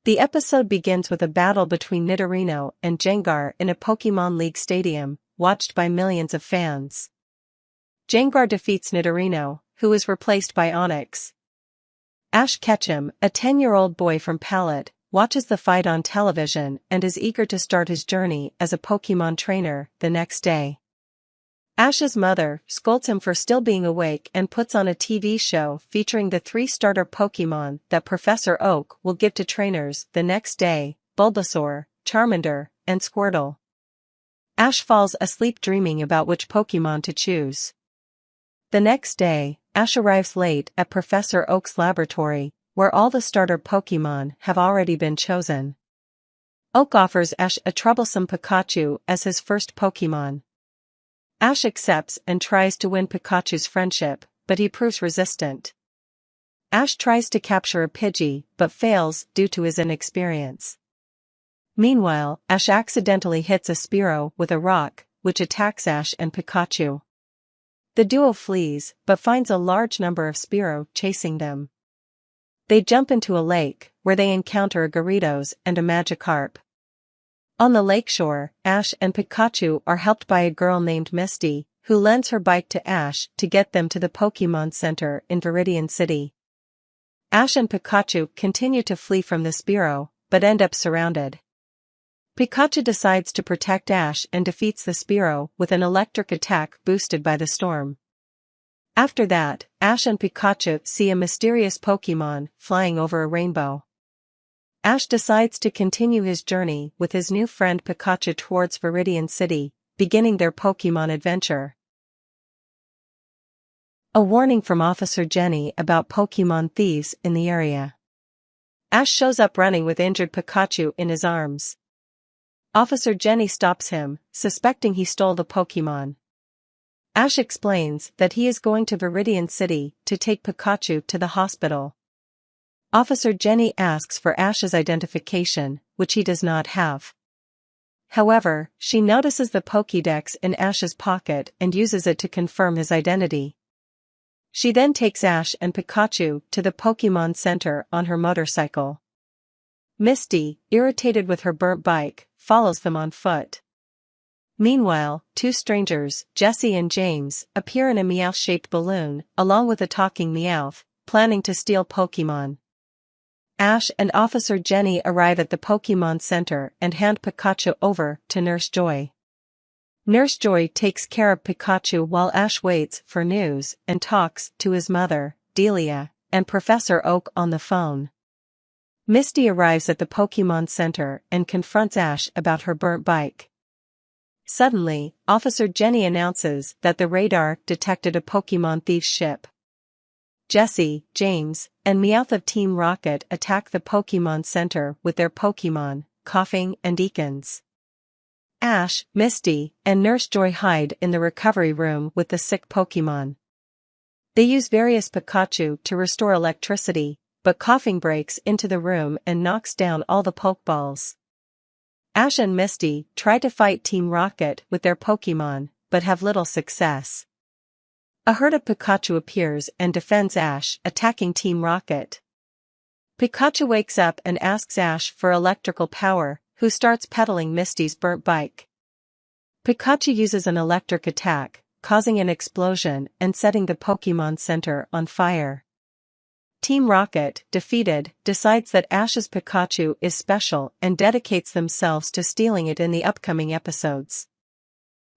The episode begins with a battle between Nidorino and Gengar in a Pokémon League stadium, watched by millions of fans. Gengar defeats Nidorino, who is replaced by Onix. Ash Ketchum, a 10-year-old boy from Pallet, watches the fight on television and is eager to start his journey as a Pokémon trainer the next day. Ash's mother scolds him for still being awake and puts on a TV show featuring the 3 starter Pokémon that Professor Oak will give to trainers the next day: Bulbasaur, Charmander, and Squirtle. Ash falls asleep dreaming about which Pokémon to choose. The next day, Ash arrives late at Professor Oak's laboratory, where all the starter Pokémon have already been chosen. Oak offers Ash a troublesome Pikachu as his first Pokémon. Ash accepts and tries to win Pikachu's friendship, but he proves resistant. Ash tries to capture a Pidgey, but fails due to his inexperience. Meanwhile, Ash accidentally hits a Spearow with a rock, which attacks Ash and Pikachu. The duo flees, but finds a large number of Spearow chasing them. They jump into a lake, where they encounter a Gyarados and a Magikarp. On the lakeshore, Ash and Pikachu are helped by a girl named Misty, who lends her bike to Ash to get them to the Pokémon Center in Viridian City. Ash and Pikachu continue to flee from the Spearow, but end up surrounded. Pikachu decides to protect Ash and defeats the Spearow with an electric attack boosted by the storm. After that, Ash and Pikachu see a mysterious Pokémon flying over a rainbow. Ash decides to continue his journey with his new friend Pikachu towards Viridian City, beginning their Pokémon adventure. A warning from Officer Jenny about Pokémon thieves in the area. Ash shows up running with injured Pikachu in his arms. Officer Jenny stops him, suspecting he stole the Pokémon. Ash explains that he is going to Viridian City to take Pikachu to the hospital. Officer Jenny asks for Ash's identification, which he does not have. However, she notices the Pokédex in Ash's pocket and uses it to confirm his identity. She then takes Ash and Pikachu to the Pokémon Center on her motorcycle. Misty, irritated with her burnt bike, follows them on foot. Meanwhile, 2 strangers, Jesse and James, appear in a Meowth-shaped balloon, along with a talking Meowth, planning to steal Pokémon. Ash and Officer Jenny arrive at the Pokémon Center and hand Pikachu over to Nurse Joy. Nurse Joy takes care of Pikachu while Ash waits for news and talks to his mother, Delia, and Professor Oak on the phone. Misty arrives at the Pokémon Center and confronts Ash about her burnt bike. Suddenly, Officer Jenny announces that the radar detected a Pokémon thief's ship. Jesse, James, and Meowth of Team Rocket attack the Pokémon Center with their Pokémon, Coughing and Ekans. Ash, Misty, and Nurse Joy hide in the recovery room with the sick Pokémon. They use various Pikachu to restore electricity, but Coughing breaks into the room and knocks down all the Pokeballs. Ash and Misty try to fight Team Rocket with their Pokémon, but have little success. A herd of Pikachu appears and defends Ash, attacking Team Rocket. Pikachu wakes up and asks Ash for electrical power, who starts pedaling Misty's burnt bike. Pikachu uses an electric attack, causing an explosion and setting the Pokémon Center on fire. Team Rocket, defeated, decides that Ash's Pikachu is special and dedicates themselves to stealing it in the upcoming episodes.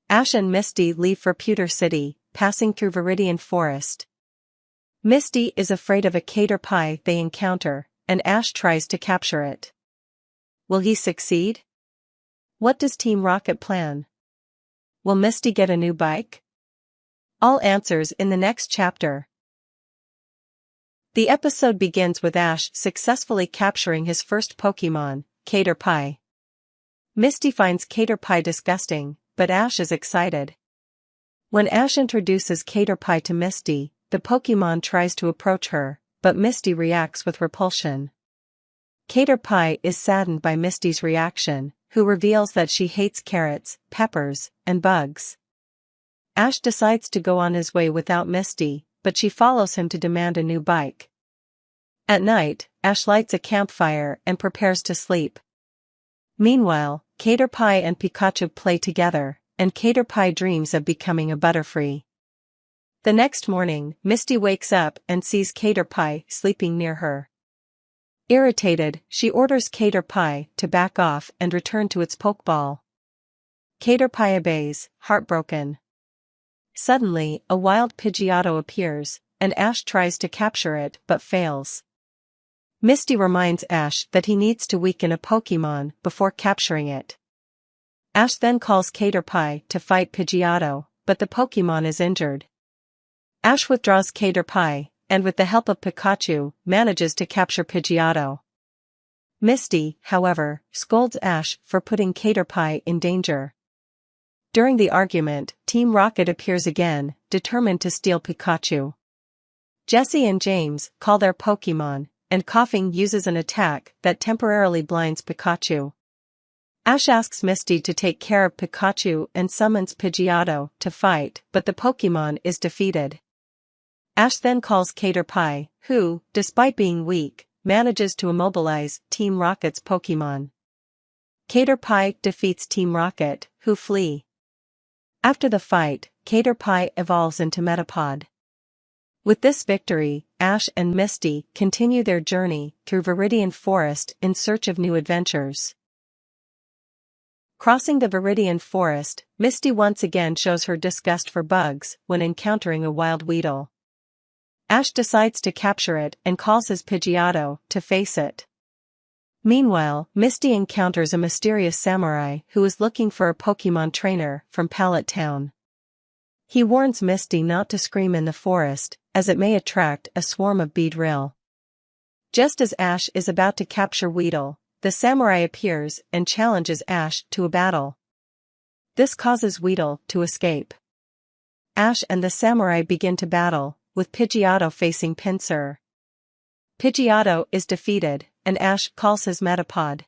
Ash and Misty leave for Pewter City, passing through Viridian Forest. Misty is afraid of a Caterpie they encounter, and Ash tries to capture it. Will he succeed? What does Team Rocket plan? Will Misty get a new bike? All answers in the next chapter. The episode begins with Ash successfully capturing his first Pokémon, Caterpie. Misty finds Caterpie disgusting, but Ash is excited. When Ash introduces Caterpie to Misty, the Pokémon tries to approach her, but Misty reacts with repulsion. Caterpie is saddened by Misty's reaction, who reveals that she hates carrots, peppers, and bugs. Ash decides to go on his way without Misty, but she follows him to demand a new bike. At night, Ash lights a campfire and prepares to sleep. Meanwhile, Caterpie and Pikachu play together, and Caterpie dreams of becoming a Butterfree. The next morning, Misty wakes up and sees Caterpie sleeping near her. Irritated, she orders Caterpie to back off and return to its Pokeball. Caterpie obeys, heartbroken. Suddenly, a wild Pidgeotto appears, and Ash tries to capture it but fails. Misty reminds Ash that he needs to weaken a Pokémon before capturing it. Ash then calls Caterpie to fight Pidgeotto, but the Pokémon is injured. Ash withdraws Caterpie, and with the help of Pikachu, manages to capture Pidgeotto. Misty, however, scolds Ash for putting Caterpie in danger. During the argument, Team Rocket appears again, determined to steal Pikachu. Jessie and James call their Pokémon, and Coughing uses an attack that temporarily blinds Pikachu. Ash asks Misty to take care of Pikachu and summons Pidgeotto to fight, but the Pokémon is defeated. Ash then calls Caterpie, who, despite being weak, manages to immobilize Team Rocket's Pokémon. Caterpie defeats Team Rocket, who flee. After the fight, Caterpie evolves into Metapod. With this victory, Ash and Misty continue their journey through Viridian Forest in search of new adventures. Crossing the Viridian Forest, Misty once again shows her disgust for bugs when encountering a wild Weedle. Ash decides to capture it and calls his Pidgeotto to face it. Meanwhile, Misty encounters a mysterious samurai who is looking for a Pokémon trainer from Pallet Town. He warns Misty not to scream in the forest, as it may attract a swarm of Beedrill. Just as Ash is about to capture Weedle, the samurai appears and challenges Ash to a battle. This causes Weedle to escape. Ash and the samurai begin to battle, with Pidgeotto facing Pinsir. Pidgeotto is defeated, and Ash calls his Metapod.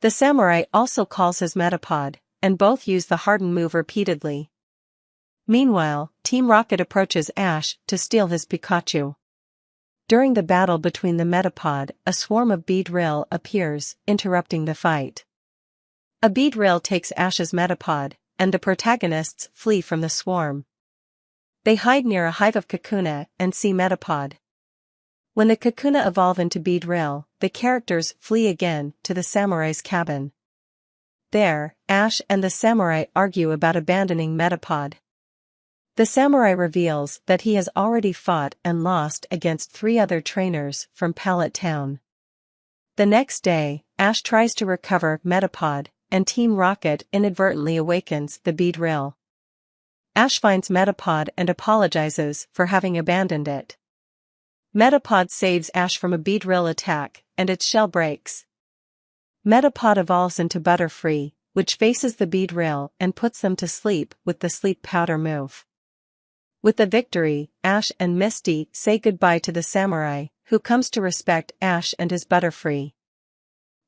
The samurai also calls his Metapod, and both use the Harden move repeatedly. Meanwhile, Team Rocket approaches Ash to steal his Pikachu. During the battle between the Metapod, a swarm of Beedrill appears, interrupting the fight. A Beedrill takes Ash's Metapod, and the protagonists flee from the swarm. They hide near a hive of Kakuna and see Metapod. When the Kakuna evolve into Beedrill, the characters flee again to the samurai's cabin. There, Ash and the samurai argue about abandoning Metapod. The samurai reveals that he has already fought and lost against 3 other trainers from Pallet Town. The next day, Ash tries to recover Metapod, and Team Rocket inadvertently awakens the Beedrill. Ash finds Metapod and apologizes for having abandoned it. Metapod saves Ash from a Beedrill attack, and its shell breaks. Metapod evolves into Butterfree, which faces the Beedrill and puts them to sleep with the Sleep Powder move. With the victory, Ash and Misty say goodbye to the samurai, who comes to respect Ash and his Butterfree.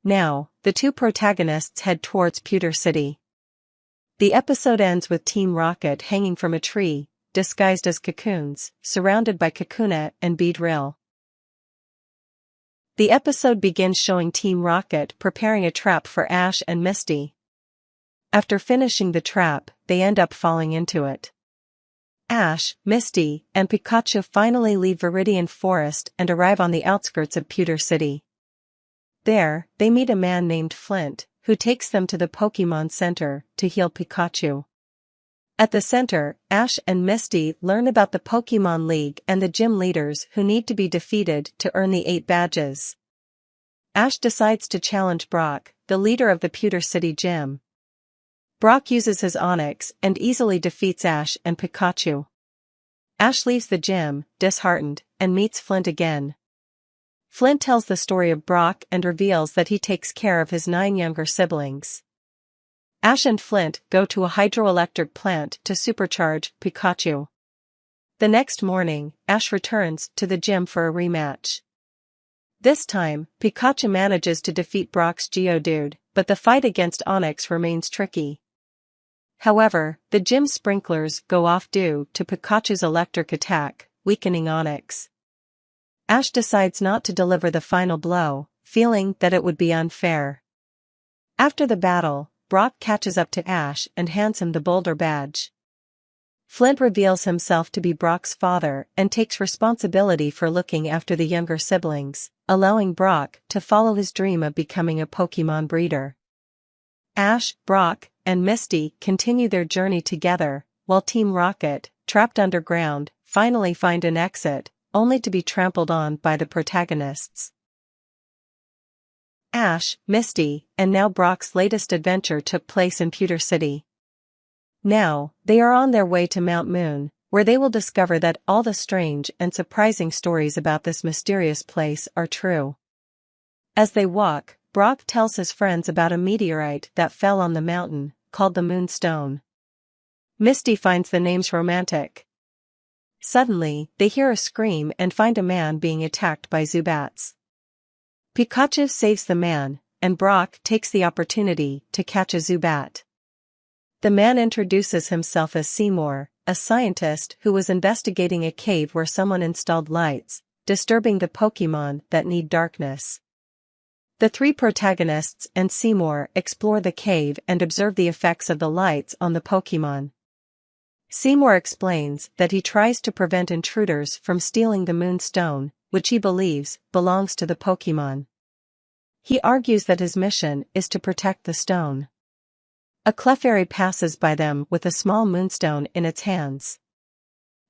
Now, the 2 protagonists head towards Pewter City. The episode ends with Team Rocket hanging from a tree, disguised as cocoons, surrounded by Kakuna and Beedrill. The episode begins showing Team Rocket preparing a trap for Ash and Misty. After finishing the trap, they end up falling into it. Ash, Misty, and Pikachu finally leave Viridian Forest and arrive on the outskirts of Pewter City. There, they meet a man named Flint, who takes them to the Pokémon Center to heal Pikachu. At the center, Ash and Misty learn about the Pokémon League and the gym leaders who need to be defeated to earn the 8 badges. Ash decides to challenge Brock, the leader of the Pewter City gym. Brock uses his Onix and easily defeats Ash and Pikachu. Ash leaves the gym, disheartened, and meets Flint again. Flint tells the story of Brock and reveals that he takes care of his 9 younger siblings. Ash and Flint go to a hydroelectric plant to supercharge Pikachu. The next morning, Ash returns to the gym for a rematch. This time, Pikachu manages to defeat Brock's Geodude, but the fight against Onix remains tricky. However, the gym sprinklers go off due to Pikachu's electric attack, weakening Onix. Ash decides not to deliver the final blow, feeling that it would be unfair. After the battle, Brock catches up to Ash and hands him the Boulder badge. Flint reveals himself to be Brock's father and takes responsibility for looking after the younger siblings, allowing Brock to follow his dream of becoming a Pokémon breeder. Ash, Brock, and Misty continue their journey together, while Team Rocket, trapped underground, finally find an exit, only to be trampled on by the protagonists. Ash, Misty, and now Brock's latest adventure took place in Pewter City. Now, they are on their way to Mount Moon, where they will discover that all the strange and surprising stories about this mysterious place are true. As they walk, Brock tells his friends about a meteorite that fell on the mountain, called the Moonstone. Misty finds the names romantic. Suddenly, they hear a scream and find a man being attacked by Zubats. Pikachu saves the man, and Brock takes the opportunity to catch a Zubat. The man introduces himself as Seymour, a scientist who was investigating a cave where someone installed lights, disturbing the Pokémon that need darkness. The three protagonists and Seymour explore the cave and observe the effects of the lights on the Pokémon. Seymour explains that he tries to prevent intruders from stealing the Moonstone, which he believes belongs to the Pokémon. He argues that his mission is to protect the stone. A Clefairy passes by them with a small Moonstone in its hands.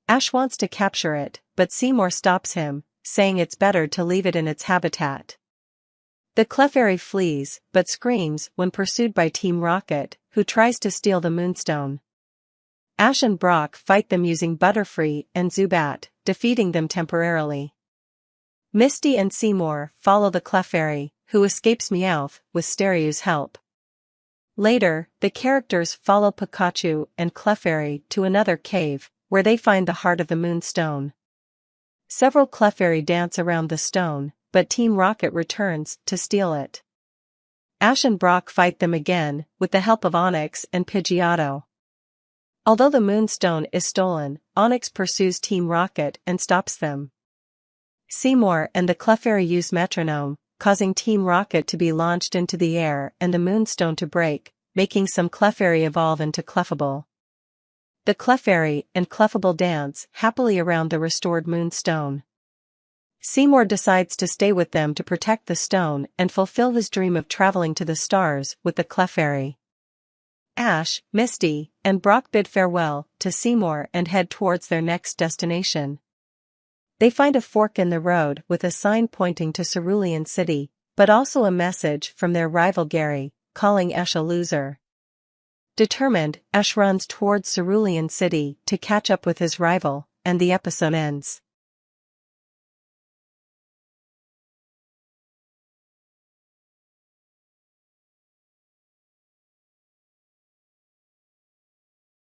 Ash wants to capture it, but Seymour stops him, saying it's better to leave it in its habitat. The Clefairy flees, but screams when pursued by Team Rocket, who tries to steal the Moonstone. Ash and Brock fight them using Butterfree and Zubat, defeating them temporarily. Misty and Seymour follow the Clefairy, who escapes Meowth with Stereo's help. Later, the characters follow Pikachu and Clefairy to another cave, where they find the heart of the Moonstone. Several Clefairy dance around the stone, but Team Rocket returns to steal it. Ash and Brock fight them again, with the help of Onyx and Pidgeotto. Although the Moonstone is stolen, Onyx pursues Team Rocket and stops them. Seymour and the Clefairy use Metronome, causing Team Rocket to be launched into the air and the Moonstone to break, making some Clefairy evolve into Clefable. The Clefairy and Clefable dance happily around the restored Moonstone. Seymour decides to stay with them to protect the stone and fulfill his dream of traveling to the stars with the Clefairy. Ash, Misty, and Brock bid farewell to Seymour and head towards their next destination. They find a fork in the road with a sign pointing to Cerulean City, but also a message from their rival Gary, calling Ash a loser. Determined, Ash runs towards Cerulean City to catch up with his rival, and the episode ends.